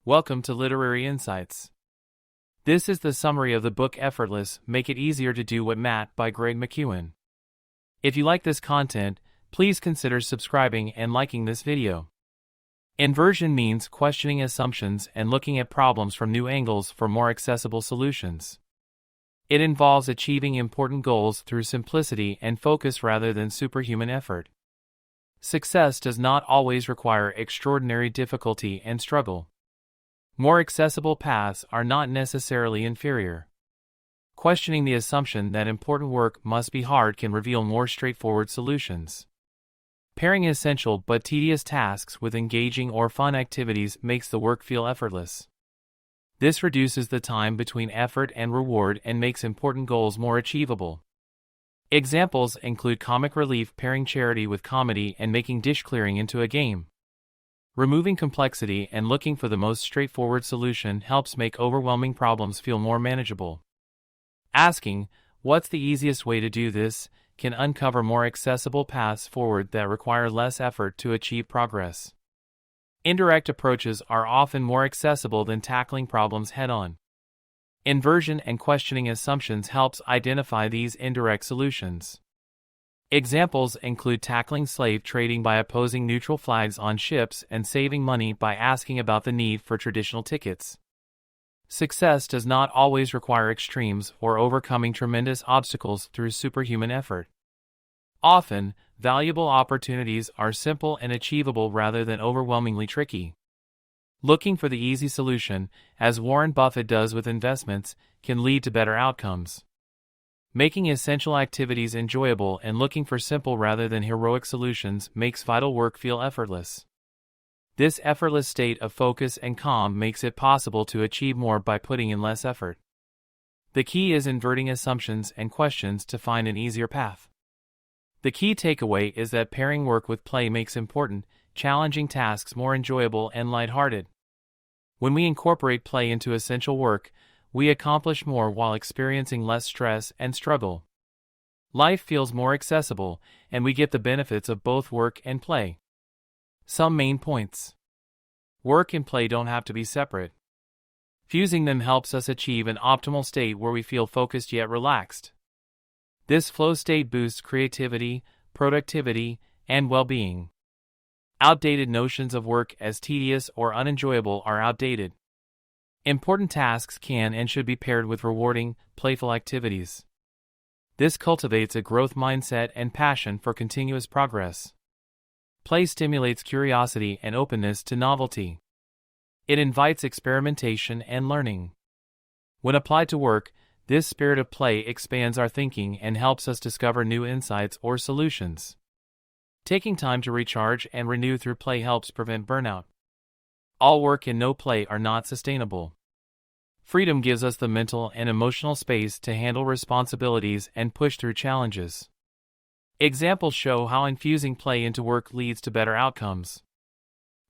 Welcome to Literary Insights. This is the summary of the book Effortless, Make It Easier to Do What Matt by McKeown. If you like this content, please consider subscribing and liking this video. Inversion means questioning assumptions and looking at problems from new angles for more accessible solutions. It involves achieving important goals through simplicity and focus rather than superhuman effort. Success does not always require extraordinary difficulty and struggle. More accessible paths are not necessarily inferior. Questioning the assumption that important work must be hard can reveal more straightforward solutions. Pairing essential but tedious tasks with engaging or fun activities makes the work feel effortless. This reduces the time between effort and reward and makes important goals more achievable. Examples include comic relief pairing charity with comedy and making dish clearing into a game. Removing complexity and looking for the most straightforward solution helps make overwhelming problems feel more manageable. Asking, "What's the easiest way to do this?" can uncover more accessible paths forward that require less effort to achieve progress. Indirect approaches are often more accessible than tackling problems head-on. Inversion and questioning assumptions helps identify these indirect solutions. Examples include tackling slave trading by opposing neutral flags on ships and saving money by asking about the need for traditional tickets. Success does not always require extremes or overcoming tremendous obstacles through superhuman effort. Often, valuable opportunities are simple and achievable rather than overwhelmingly tricky. Looking for the easy solution, as Warren Buffett does with investments, can lead to better outcomes. Making essential activities enjoyable and looking for simple rather than heroic solutions makes vital work feel effortless. This effortless state of focus and calm makes it possible to achieve more by putting in less effort. The key is inverting assumptions and questions to find an easier path. The key takeaway is that pairing work with play makes important, challenging tasks more enjoyable and lighthearted. When we incorporate play into essential work, we accomplish more while experiencing less stress and struggle. Life feels more accessible, and we get the benefits of both work and play. Some main points. Work and play don't have to be separate. Fusing them helps us achieve an optimal state where we feel focused yet relaxed. This flow state boosts creativity, productivity, and well-being. Outdated notions of work as tedious or unenjoyable are outdated. Important tasks can and should be paired with rewarding, playful activities. This cultivates a growth mindset and passion for continuous progress. Play stimulates curiosity and openness to novelty. It invites experimentation and learning. When applied to work, this spirit of play expands our thinking and helps us discover new insights or solutions. Taking time to recharge and renew through play helps prevent burnout. All work and no play are not sustainable. Freedom gives us the mental and emotional space to handle responsibilities and push through challenges. Examples show how infusing play into work leads to better outcomes.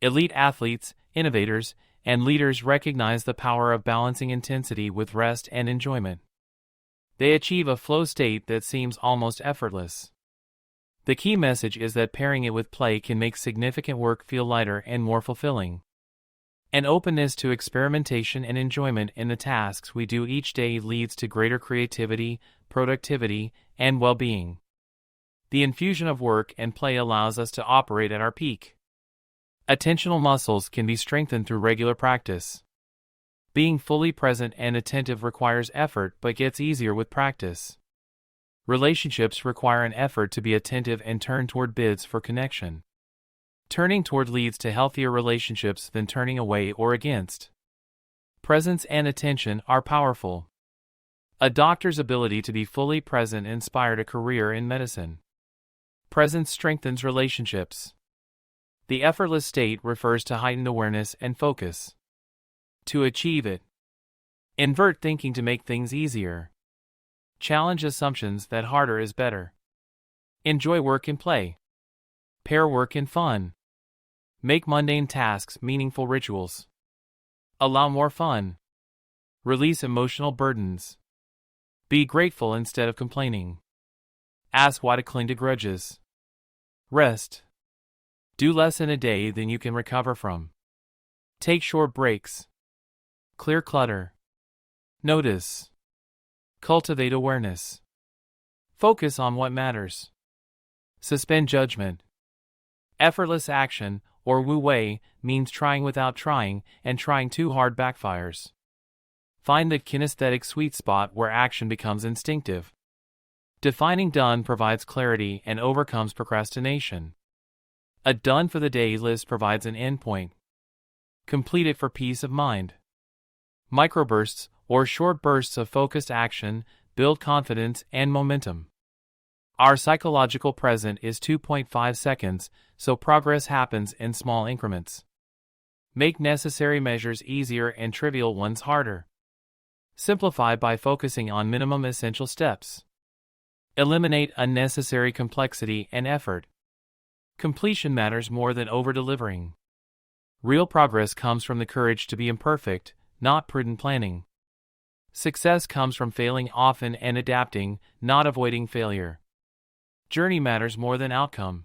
Elite athletes, innovators, and leaders recognize the power of balancing intensity with rest and enjoyment. They achieve a flow state that seems almost effortless. The key message is that pairing it with play can make significant work feel lighter and more fulfilling. An openness to experimentation and enjoyment in the tasks we do each day leads to greater creativity, productivity, and well-being. The infusion of work and play allows us to operate at our peak. Attentional muscles can be strengthened through regular practice. Being fully present and attentive requires effort but gets easier with practice. Relationships require an effort to be attentive and turn toward bids for connection. Turning toward leads to healthier relationships than turning away or against. Presence and attention are powerful. A doctor's ability to be fully present inspired a career in medicine. Presence strengthens relationships. The effortless state refers to heightened awareness and focus. To achieve it, invert thinking to make things easier. Challenge assumptions that harder is better. Enjoy work and play. Pair work and fun. Make mundane tasks meaningful rituals. Allow more fun. Release emotional burdens. Be grateful instead of complaining. Ask why to cling to grudges. Rest. Do less in a day than you can recover from. Take short breaks. Clear clutter. Notice. Cultivate awareness. Focus on what matters. Suspend judgment. Effortless action, or Wu Wei, means trying without trying, and trying too hard backfires. Find the kinesthetic sweet spot where action becomes instinctive. Defining done provides clarity and overcomes procrastination. A done for the day list provides an endpoint. Complete it for peace of mind. Microbursts, or short bursts of focused action, build confidence and momentum. Our psychological present is 2.5 seconds, so progress happens in small increments. Make necessary measures easier and trivial ones harder. Simplify by focusing on minimum essential steps. Eliminate unnecessary complexity and effort. Completion matters more than over-delivering. Real progress comes from the courage to be imperfect, not prudent planning. Success comes from failing often and adapting, not avoiding failure. Journey matters more than outcome.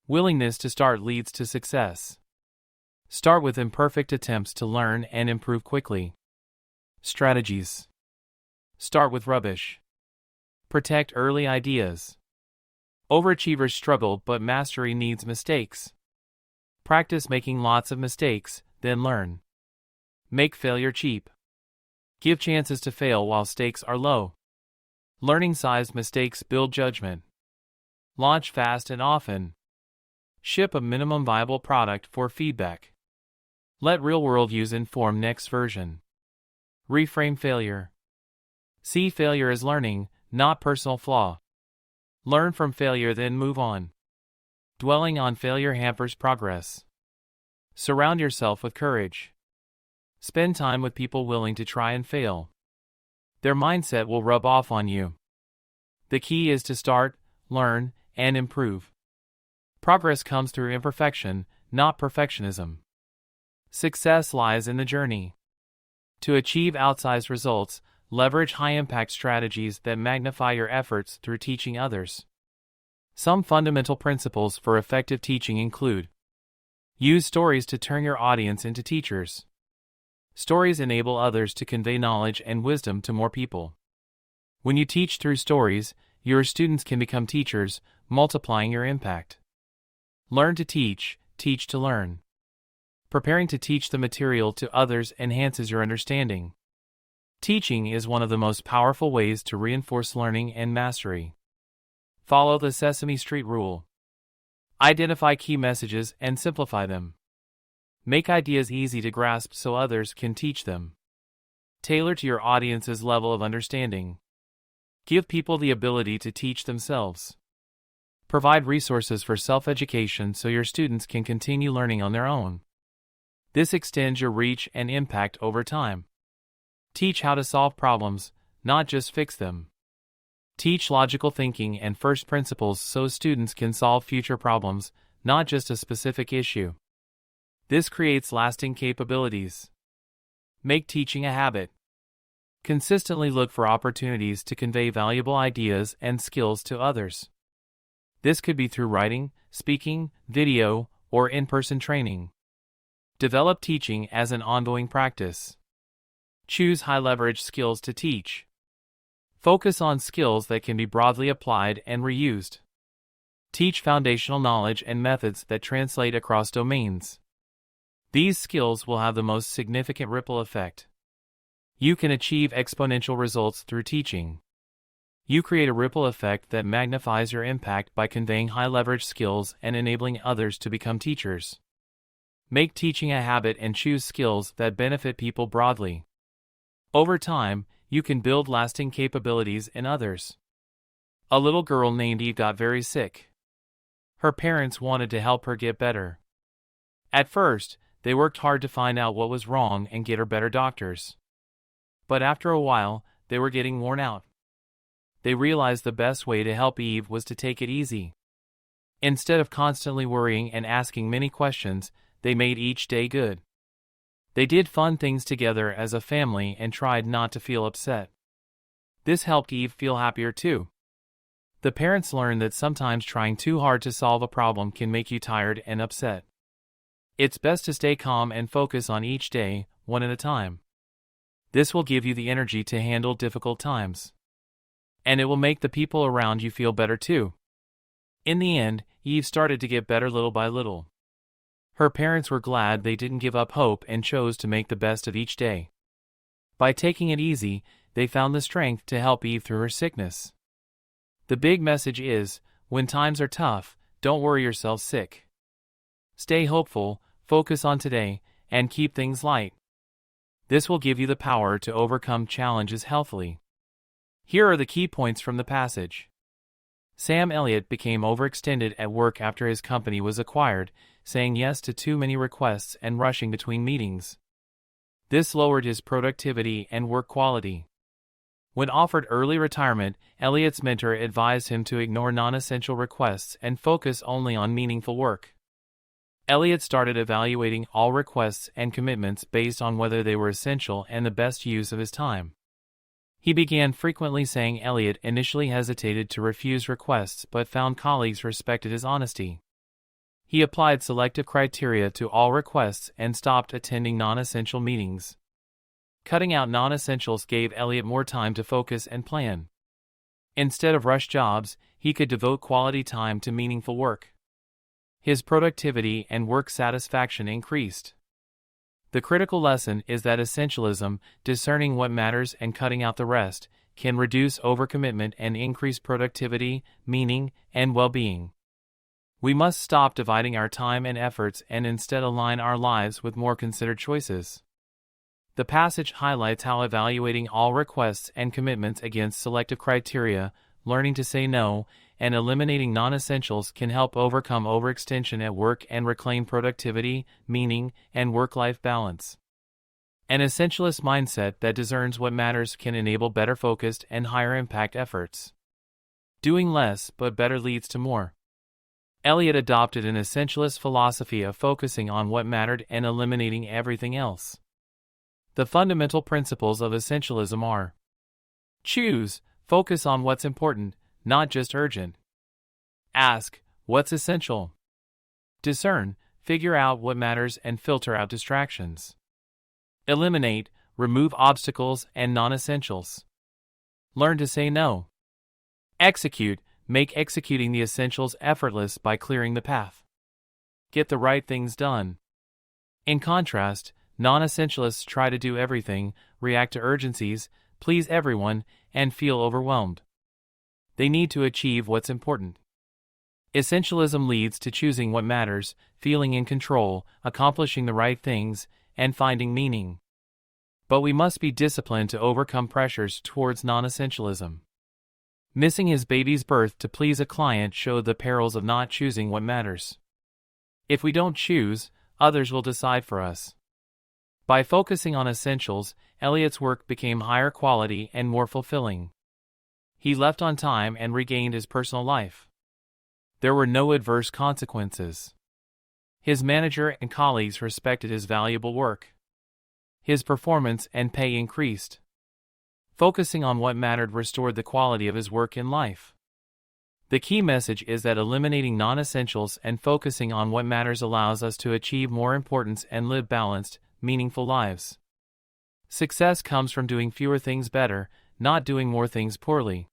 Willingness to start leads to success. Start with imperfect attempts to learn and improve quickly. Strategies. Start with rubbish. Protect early ideas. Overachievers struggle, but mastery needs mistakes. Practice making lots of mistakes, then learn. Make failure cheap. Give chances to fail while stakes are low. Learning-sized mistakes build judgment. Launch fast and often. Ship a minimum viable product for feedback. Let real-world use inform next version. Reframe failure. See failure as learning, not personal flaw. Learn from failure, then move on. Dwelling on failure hampers progress. Surround yourself with courage. Spend time with people willing to try and fail. Their mindset will rub off on you. The key is to start, learn, and improve. Progress comes through imperfection, not perfectionism. Success lies in the journey. To achieve outsized results, leverage high-impact strategies that magnify your efforts through teaching others. Some fundamental principles for effective teaching include: use stories to turn your audience into teachers. Stories enable others to convey knowledge and wisdom to more people. When you teach through stories, your students can become teachers, multiplying your impact. Learn to teach, teach to learn. Preparing to teach the material to others enhances your understanding. Teaching is one of the most powerful ways to reinforce learning and mastery. Follow the Sesame Street rule. Identify key messages and simplify them. Make ideas easy to grasp so others can teach them. Tailor to your audience's level of understanding. Give people the ability to teach themselves. Provide resources for self-education so your students can continue learning on their own. This extends your reach and impact over time. Teach how to solve problems, not just fix them. Teach logical thinking and first principles so students can solve future problems, not just a specific issue. This creates lasting capabilities. Make teaching a habit. Consistently look for opportunities to convey valuable ideas and skills to others. This could be through writing, speaking, video, or in-person training. Develop teaching as an ongoing practice. Choose high-leverage skills to teach. Focus on skills that can be broadly applied and reused. Teach foundational knowledge and methods that translate across domains. These skills will have the most significant ripple effect. You can achieve exponential results through teaching. You create a ripple effect that magnifies your impact by conveying high-leverage skills and enabling others to become teachers. Make teaching a habit and choose skills that benefit people broadly. Over time, you can build lasting capabilities in others. A little girl named Eve got very sick. Her parents wanted to help her get better. At first, they worked hard to find out what was wrong and get her better doctors. But after a while, they were getting worn out. They realized the best way to help Eve was to take it easy. Instead of constantly worrying and asking many questions, they made each day good. They did fun things together as a family and tried not to feel upset. This helped Eve feel happier too. The parents learned that sometimes trying too hard to solve a problem can make you tired and upset. It's best to stay calm and focus on each day, one at a time. This will give you the energy to handle difficult times. And it will make the people around you feel better too. In the end, Eve started to get better little by little. Her parents were glad they didn't give up hope and chose to make the best of each day. By taking it easy, they found the strength to help Eve through her sickness. The big message is, when times are tough, don't worry yourself sick. Stay hopeful, focus on today, and keep things light. This will give you the power to overcome challenges healthily. Here are the key points from the passage. Sam Elliott became overextended at work after his company was acquired, saying yes to too many requests and rushing between meetings. This lowered his productivity and work quality. When offered early retirement, Elliott's mentor advised him to ignore non-essential requests and focus only on meaningful work. Elliott started evaluating all requests and commitments based on whether they were essential and the best use of his time. He began frequently saying Elliott initially hesitated to refuse requests but found colleagues respected his honesty. He applied selective criteria to all requests and stopped attending non-essential meetings. Cutting out non-essentials gave Elliott more time to focus and plan. Instead of rush jobs, he could devote quality time to meaningful work. His productivity and work satisfaction increased. The critical lesson is that essentialism, discerning what matters and cutting out the rest, can reduce overcommitment and increase productivity, meaning, and well-being. We must stop dividing our time and efforts and instead align our lives with more considered choices. The passage highlights how evaluating all requests and commitments against selective criteria, learning to say no, and eliminating non-essentials can help overcome overextension at work and reclaim productivity, meaning, and work-life balance. An essentialist mindset that discerns what matters can enable better focused and higher impact efforts. Doing less but better leads to more. Elliott adopted an essentialist philosophy of focusing on what mattered and eliminating everything else. The fundamental principles of essentialism are: choose, focus on what's important, not just urgent. Ask, what's essential? Discern, figure out what matters and filter out distractions. Eliminate, remove obstacles and non-essentials. Learn to say no. Execute, make executing the essentials effortless by clearing the path. Get the right things done. In contrast, non-essentialists try to do everything, react to urgencies, please everyone, and feel overwhelmed. They need to achieve what's important. Essentialism leads to choosing what matters, feeling in control, accomplishing the right things, and finding meaning. But we must be disciplined to overcome pressures towards non-essentialism. Missing his baby's birth to please a client showed the perils of not choosing what matters. If we don't choose, others will decide for us. By focusing on essentials, Elliott's work became higher quality and more fulfilling. He left on time and regained his personal life. There were no adverse consequences. His manager and colleagues respected his valuable work. His performance and pay increased. Focusing on what mattered restored the quality of his work in life. The key message is that eliminating non-essentials and focusing on what matters allows us to achieve more importance and live balanced, meaningful lives. Success comes from doing fewer things better, not doing more things poorly.